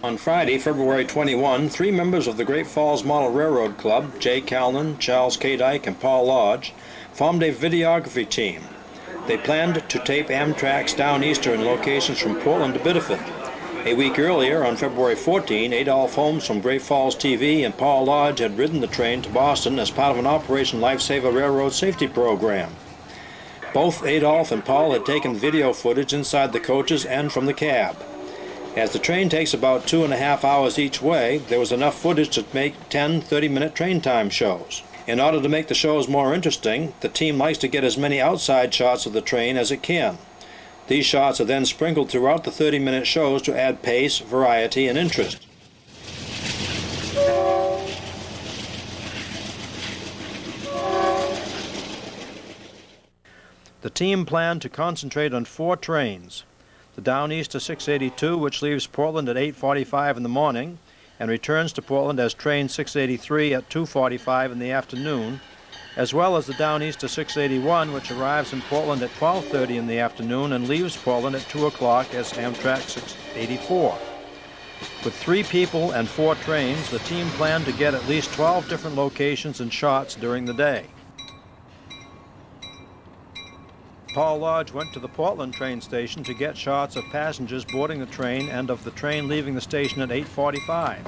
On Friday, February 21, 3 members of the Great Falls Model Railroad Club, Jay Calnan, Charles K. Dyke, and Paul Lodge, formed a videography team. They planned to tape Amtrak's Downeaster in locations from Portland to Biddeford. A week earlier, on February 14, Adolph Holmes from Great Falls TV and Paul Lodge had ridden the train to Boston as part of an Operation Lifesaver Railroad safety program. Both Adolph and Paul had taken video footage inside the coaches and from the cab. As the train takes about 2.5 hours each way, there was enough footage to make 10 30-minute train time shows. In order to make the shows more interesting, the team likes to get as many outside shots of the train as it can. These shots are then sprinkled throughout the 30-minute shows to add pace, variety, and interest. The team planned to concentrate on 4 trains. The Downeaster 682, which leaves Portland at 8:45 in the morning and returns to Portland as train 683 at 2:45 in the afternoon, as well as the Downeaster 681, which arrives in Portland at 12:30 in the afternoon and leaves Portland at 2 o'clock as Amtrak 684. With 3 people and 4 trains, the team planned to get at least 12 different locations and shots during the day. Paul Lodge went to the Portland train station to get shots of passengers boarding the train and of the train leaving the station at 8:45.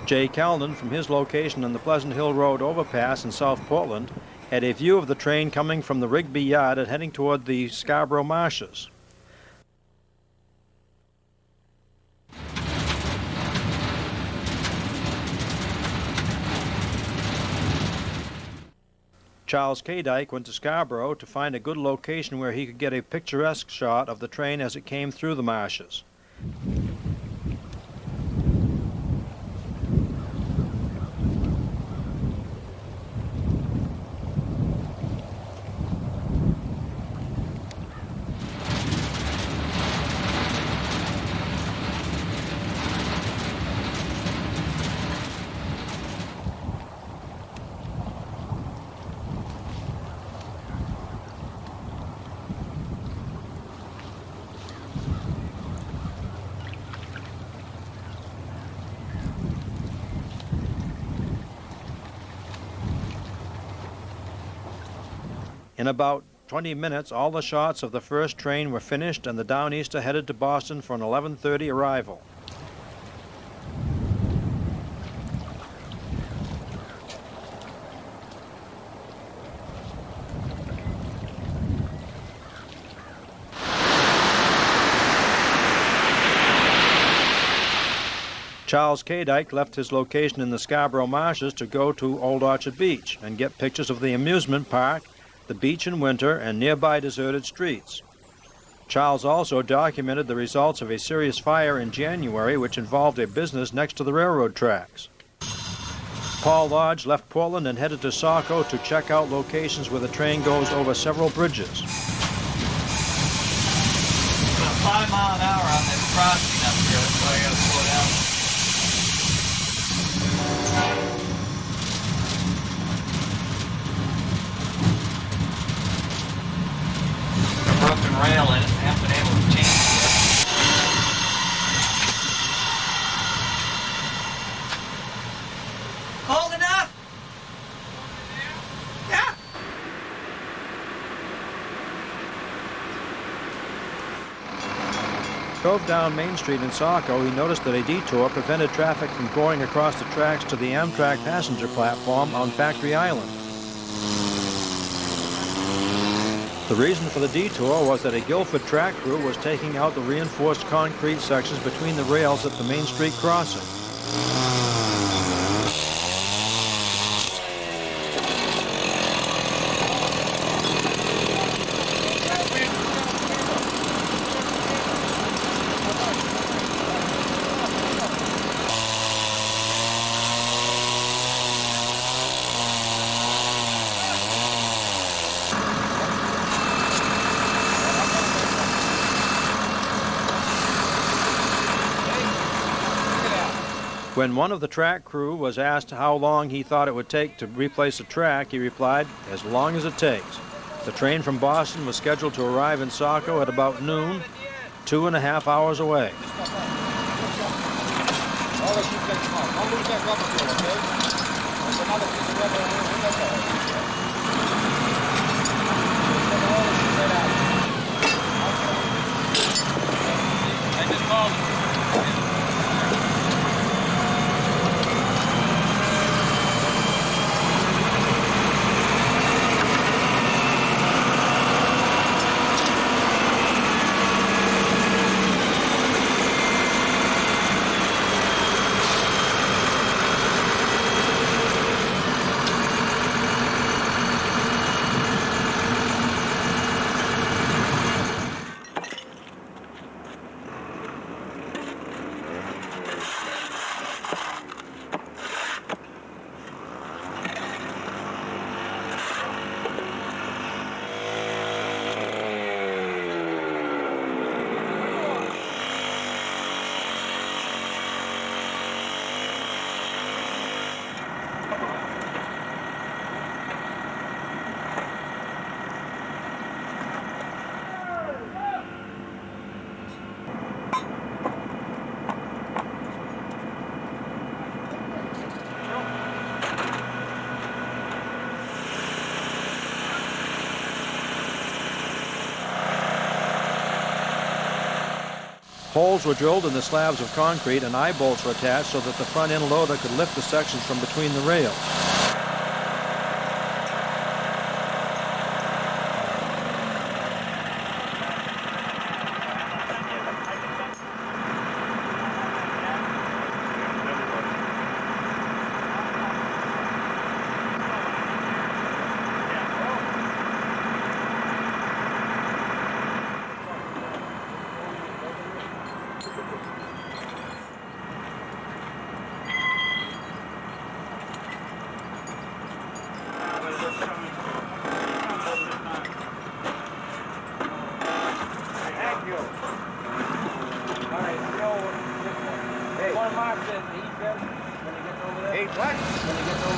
Jay Calnan, from his location on the Pleasant Hill Road overpass in South Portland, had a view of the train coming from the Rigby Yard and heading toward the Scarborough Marshes. Charles K. Dyke went to Scarborough to find a good location where he could get a picturesque shot of the train as it came through the marshes. In about 20 minutes, all the shots of the first train were finished and the Downeaster headed to Boston for an 11:30 arrival. Charles K. Dyke left his location in the Scarborough Marshes to go to Old Orchard Beach and get pictures of the amusement park, the beach in winter, and nearby deserted streets. Charles also documented the results of a serious fire in January which involved a business next to the railroad tracks. Paul Lodge left Portland and headed to Saco to check out locations where the train goes over several bridges. About 5 miles an hour on this crossing up here, that's why I got to slow down. Broken rail in it, haven't been able to change it yet. Cold enough? Yeah. Drove down Main Street in Saco, he noticed that a detour prevented traffic from going across the tracks to the Amtrak passenger platform on Factory Island. The reason for the detour was that a Guilford track crew was taking out the reinforced concrete sections between the rails at the Main Street crossing. When one of the track crew was asked how long he thought it would take to replace a track, he replied, "As long as it takes." The train from Boston was scheduled to arrive in Saco at about noon, 2.5 hours away. I just called him. Holes were drilled in the slabs of concrete and eye bolts were attached so that the front end loader could lift the sections from between the rails.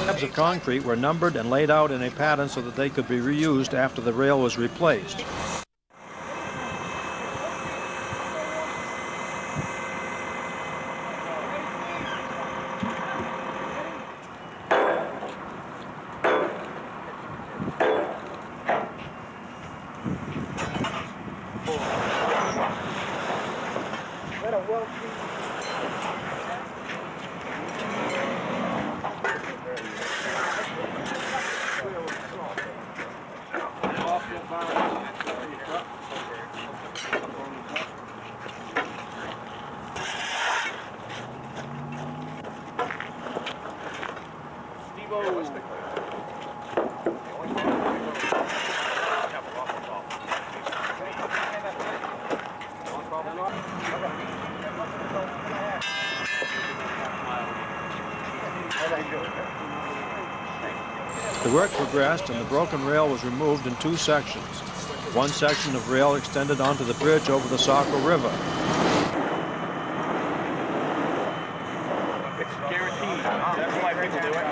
Slabs of concrete were numbered and laid out in a pattern so that they could be reused after the rail was replaced. The work progressed and the broken rail was removed in two sections. One section of rail extended onto the bridge over the Saco River. It's guaranteed. That's why people do it.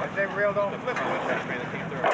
If that rail don't flip, that's man that came through.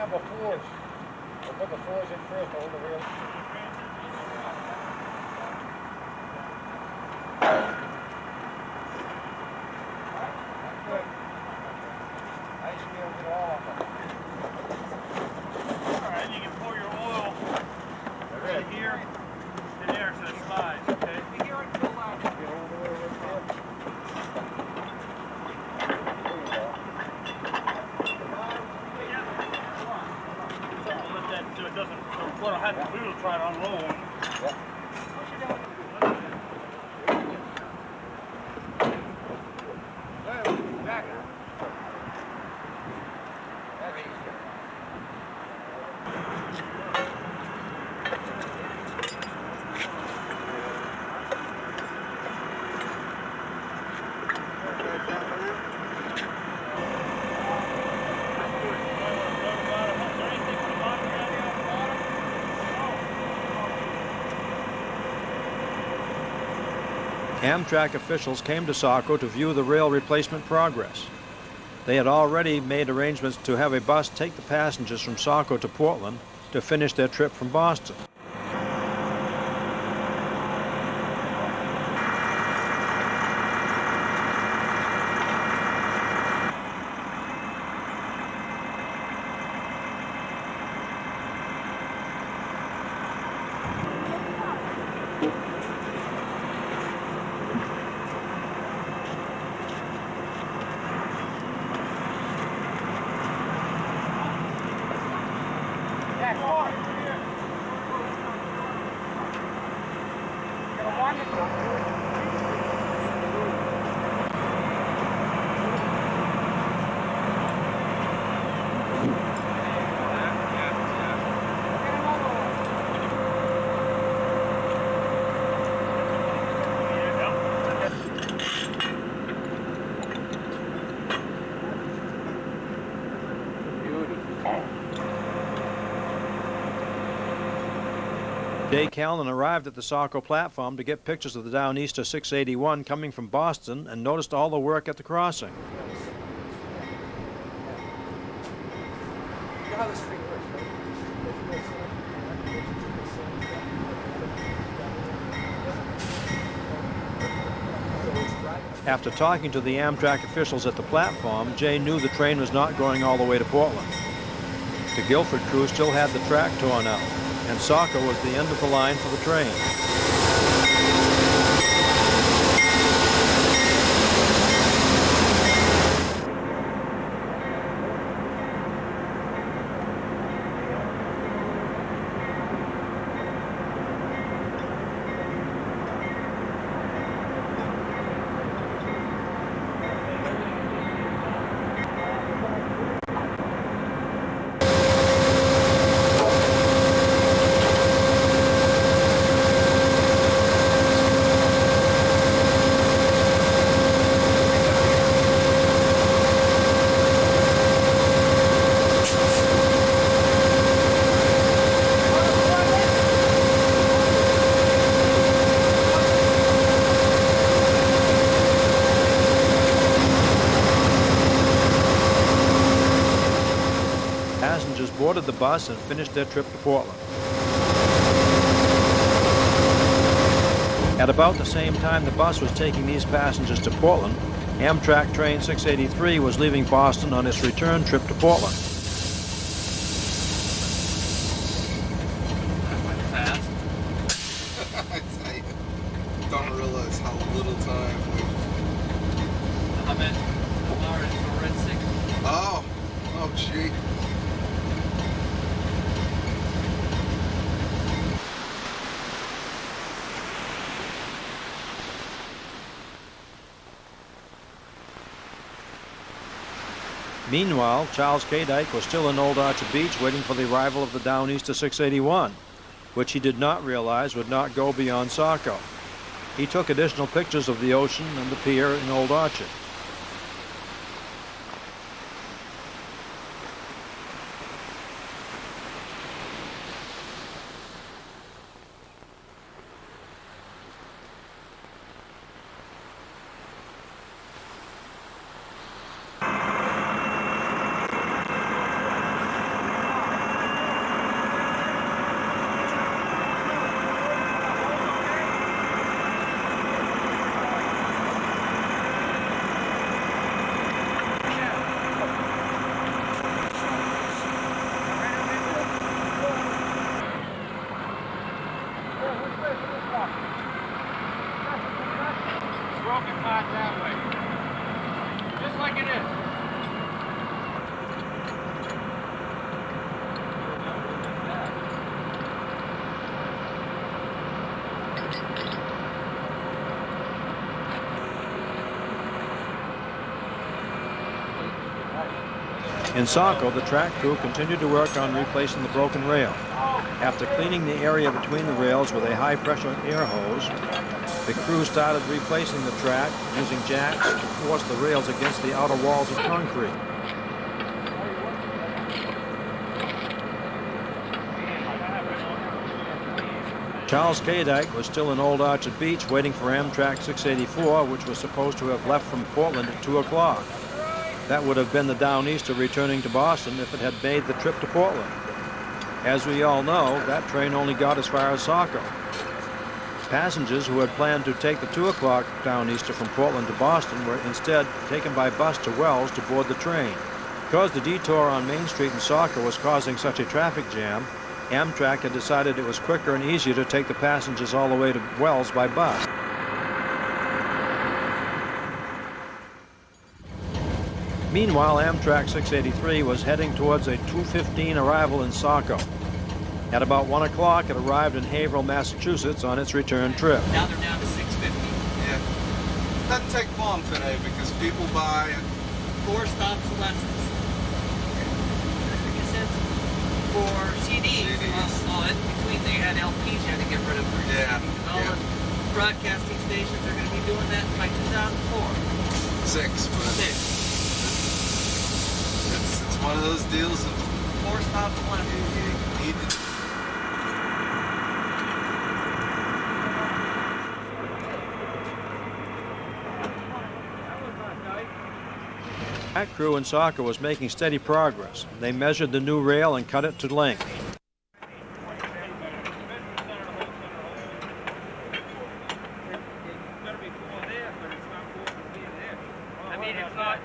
couple floors. We'll put the floors in first, hold the rail. I should be able to get all of them. Alright, you can pour your oil right here and there so it slides, okay? Get all the way right there. Let that so it doesn't, so what'll happen, we will try to unroll one. Back. Amtrak officials came to Saco to view the rail replacement progress. They had already made arrangements to have a bus take the passengers from Saco to Portland to finish their trip from Boston. Jay Callan arrived at the Saco platform to get pictures of the Downeaster 681 coming from Boston and noticed all the work at the crossing. You know how this thing works, right? After talking to the Amtrak officials at the platform, Jay knew the train was not going all the way to Portland. The Guilford crew still had the track torn out, and Saco was the end of the line for the train. Passengers boarded the bus and finished their trip to Portland. At about the same time the bus was taking these passengers to Portland, Amtrak train 683 was leaving Boston on its return trip to Portland. That went fast. I don't realize how little time. I'm in Forensic. Oh gee. Meanwhile, Charles K. Dyke was still in Old Archer Beach waiting for the arrival of the Downeaster 681, which he did not realize would not go beyond Saco. He took additional pictures of the ocean and the pier in Old Orchard. broken part that way. Just like it is. In Saco, the track crew continued to work on replacing the broken rail. After cleaning the area between the rails with a high-pressure air hose, the crew started replacing the track using jacks to force the rails against the outer walls of concrete. Charles K. Dyke was still in Old Orchard Beach waiting for Amtrak 684, which was supposed to have left from Portland at 2 o'clock. That would have been the Downeaster returning to Boston if it had made the trip to Portland. As we all know, that train only got as far as Saco. Passengers who had planned to take the 2 o'clock Downeaster from Portland to Boston were instead taken by bus to Wells to board the train. Because the detour on Main Street in Saco was causing such a traffic jam, Amtrak had decided it was quicker and easier to take the passengers all the way to Wells by bus. Meanwhile, Amtrak 683 was heading towards a 2:15 arrival in Saco. At about 1 o'clock, it arrived in Haverhill, Massachusetts on its return trip. Now they're down to 650. Yeah. Doesn't take long today because people buy it. 4 stops lessons. Because it's 4 CDs. Well, in between they had LPs you had to get rid of. Yeah. All the broadcasting stations are going to be doing that by 2004. 6, but 6. it's one of those deals of 4 stops left. you need to. That crew in Saco was making steady progress. They measured the new rail and cut it to length. I mean, it's not.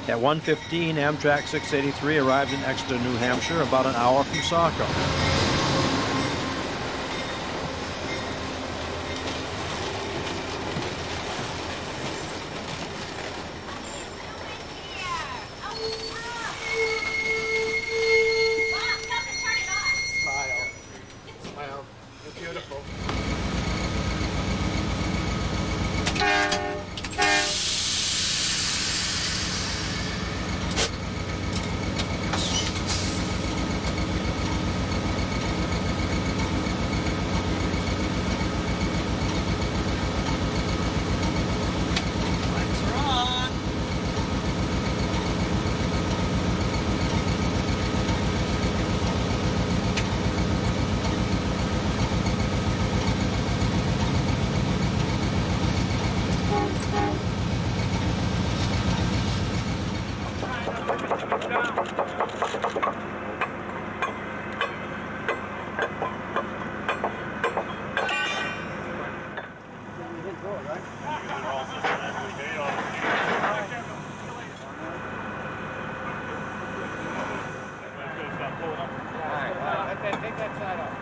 At 1:15, Amtrak 683 arrived in Exeter, New Hampshire, about an hour from Saco. Smile. Smile. You're beautiful. Lights are on. Take that side off.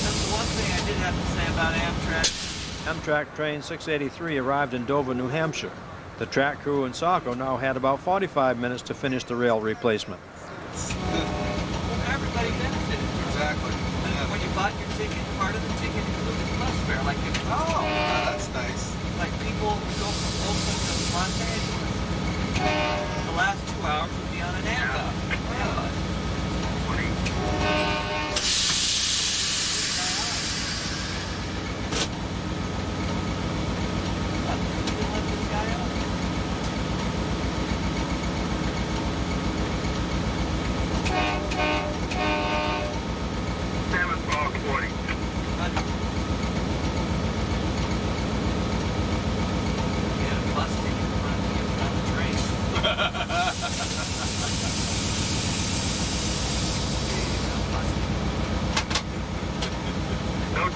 That's the one thing I did have to say about Amtrak. Amtrak train 683 arrived in Dover, New Hampshire. The track crew in Saco now had about 45 minutes to finish the rail replacement. Everybody benefited. Exactly. When you bought your ticket, part of the ticket included bus fare. Like, Oh, that's nice.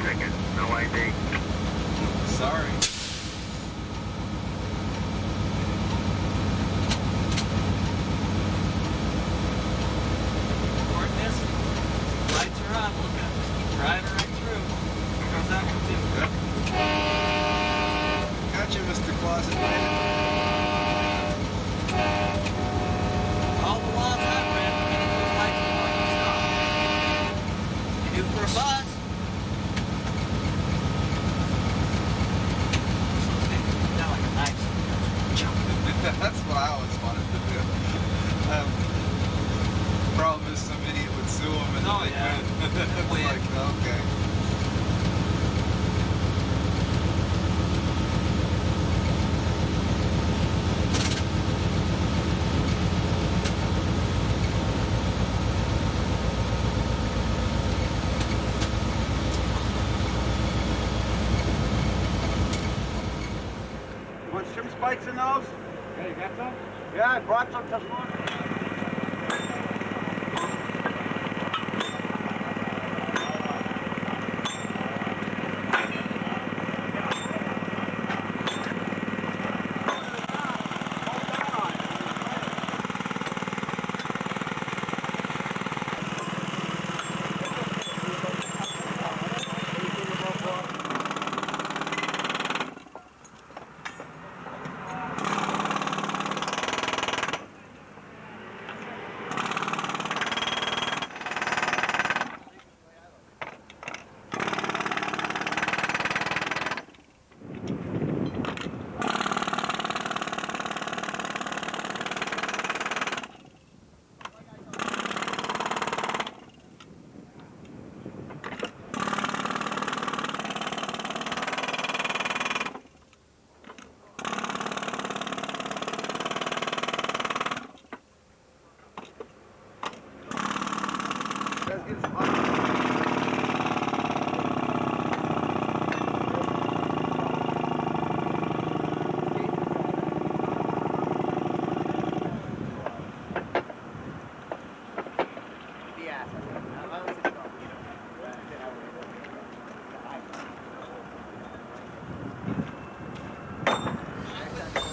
ticket. No ID. Sorry. Report this. Lights are on. Look at just keep driving right through. Here goes that one too. Yep. Gotcha, Mr. Closet Man. All the laws I've read, you get those lights before you stop. You do for a bus. Sound like a knife. That's what I always wanted to do. Problem is some idiot would sue him and Oh, they yeah. win. It's Win. like, okay. Want some spikes in those? Yeah, you got some? Yeah, I brought some this morning.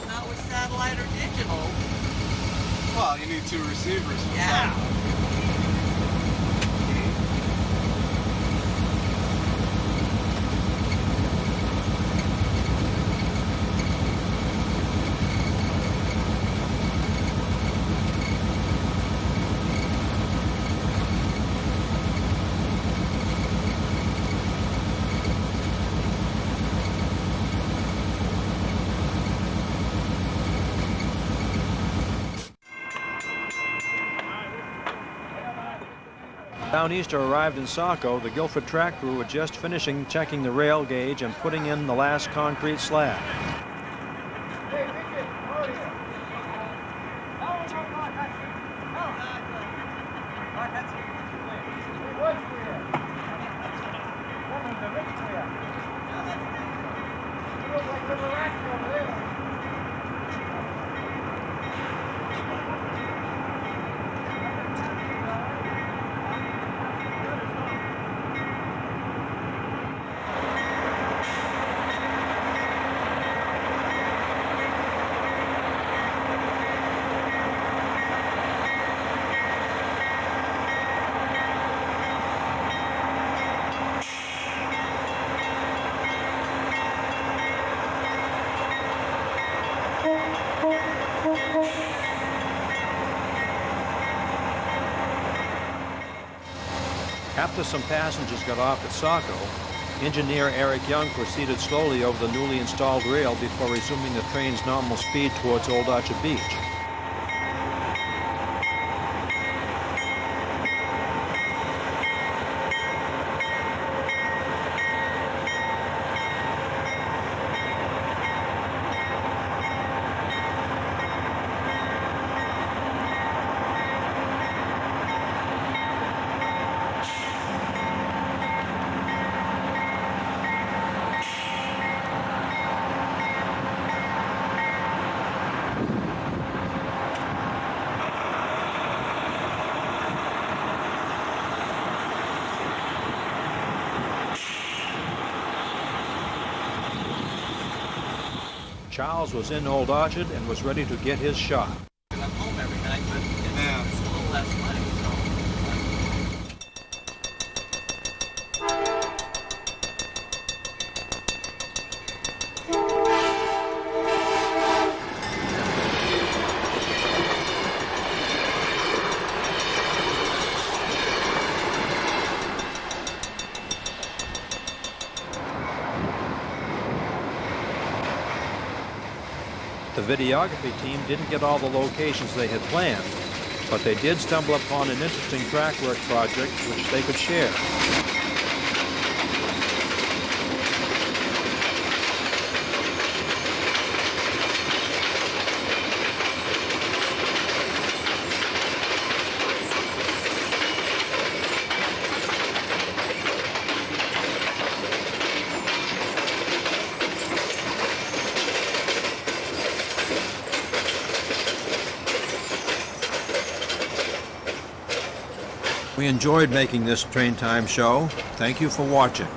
Not with satellite or digital. Well, you need two receivers. Yeah. Downeaster arrived in Saco. The Guilford track crew were just finishing checking the rail gauge and putting in the last concrete slab. Hey, Richard, how are you? Hey, what's here? Woman's a rich here. You look like a relaxed over there. After some passengers got off at Saco, engineer Eric Young proceeded slowly over the newly installed rail before resuming the train's normal speed towards Old Orchard Beach. Charles was in Old Orchard and was ready to get his shot. I'm home every night, but Yeah. it's a little less money, so. The videography team didn't get all the locations they had planned, but they did stumble upon an interesting track work project which they could share. We enjoyed making this Train Time show. Thank you for watching.